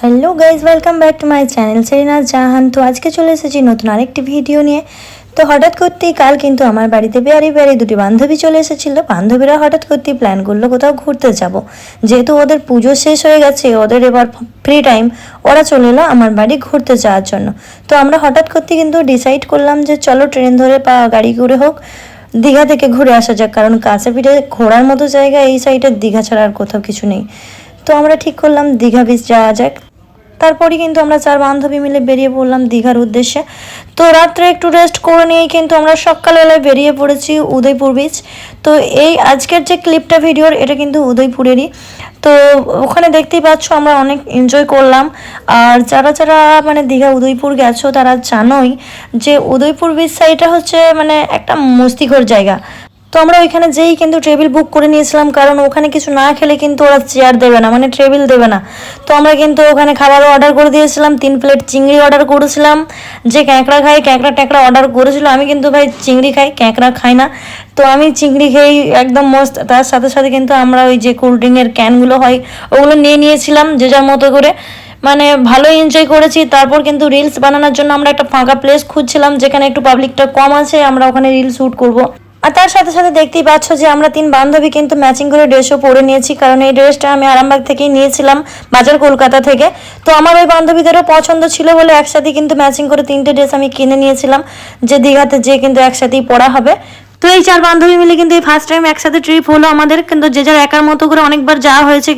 Hello guys, welcome back to my channel Serina Jahan. তো আজকে চলে এসেছি নতুন আরেকটি ভিডিও নিয়ে। তো হঠাৎ করতেই কাল কিন্তু আমার বাড়িতে বেয়ারি দুটি বান্ধবী চলে এসেছিল। বান্ধবীরা হঠাৎ করতেই প্ল্যান করলো কোথাও ঘুরতে যাব। যেহেতু ওদের পুজো শেষ হয়ে গেছে, ওদের এবার ফ্রি টাইম, ওরা চলে এলো আমার বাড়ি ঘুরতে যাওয়ার জন্য। তো আমরা হঠাৎ করতেই কিন্তু ডিসাইড করলাম যে চলো ট্রেন ধরে বা গাড়ি করে হোক দীঘা থেকে ঘুরে আসা যাক, কারণ কাছে পিঠে ঘোরার মতো জায়গা এই সাইডে দীঘা ছাড়া আর কোথাও কিছু নেই। তো আমরা ঠিক করলাম দীঘা বিচ যাওয়া যাক। তারপরে কিন্তু আমরা চার বান্ধবী মিলে বেরিয়ে পড়লাম দীঘার উদ্দেশ্যে। তো রাত্রে একটু রেস্ট করে নিয়েই কিন্তু আমরা সকালবেলায় বেরিয়ে পড়েছি উদয়পুর বিচ। তো এই আজকের যে ক্লিপটা ভিডিওর, এটা কিন্তু উদয়পুরেরই। তো ওখানে দেখতেই পাচ্ছ আমরা অনেক এনজয় করলাম। আর যারা যারা মানে দীঘা উদয়পুর গেছো তারা জানোই যে উদয়পুর বিচ সাইডটা হচ্ছে মানে একটা মস্তিখোর জায়গা। তো আমরা ওইখানে যেই কিন্তু টেবিল বুক করে নিয়েছিলাম, কারণ ওখানে কিছু না খেলে কিন্তু ওরা চেয়ার দেবে না, মানে টেবিল দেবে না। তো আমরা কিন্তু ওখানে খাবারও অর্ডার করে দিয়েছিলাম, 3 প্লেট চিংড়ি অর্ডার করেছিলাম। যে ক্যাঁকড়া খাই ক্যাঁকড়া ট্যাঁকড়া অর্ডার করেছিল, আমি কিন্তু ভাই চিংড়ি খাই, ক্যাঁকড়া খাই না। তো আমি চিংড়ি খেয়েই একদম মস্ত। তার সাথে সাথে কিন্তু আমরা ওই যে কোল্ড ড্রিঙ্কের ক্যানগুলো হয় ওগুলো নিয়ে নিয়েছিলাম যে যার মতো করে, মানে ভালোই এনজয় করেছি। তারপর কিন্তু রিলস বানানোর জন্য আমরা একটা ফাঁকা প্লেস খুঁজছিলাম যেখানে একটু পাবলিকটা কম আছে, আমরা ওখানে রিলস শ্যুট করবো। আর তার সাথে সাথে দেখতেই পাচ্ছ যে আমরা 3 বান্ধবী কিন্তু ম্যাচিং করে ড্রেসও পরে নিয়েছি, কারণ এই ড্রেসটা আমি আরামবাগ থেকেই নিয়েছিলাম, বাজার কলকাতা থেকে। তো আমার ওই বান্ধবীদেরও পছন্দ ছিল বলে একসাথে কিন্তু ম্যাচিং করে 3টে ড্রেস আমি কিনে নিয়েছিলাম, যে দীঘাতে যে কিন্তু একসাথেই পরা হবে। তো এই 4 বান্ধবী মিলে কিন্তু এই ফার্স্ট টাইম একসাথে ট্রিপ হলো আমাদের, কিন্তু যে যার একার মতো করে অনেকবার যাওয়া হয়েছে।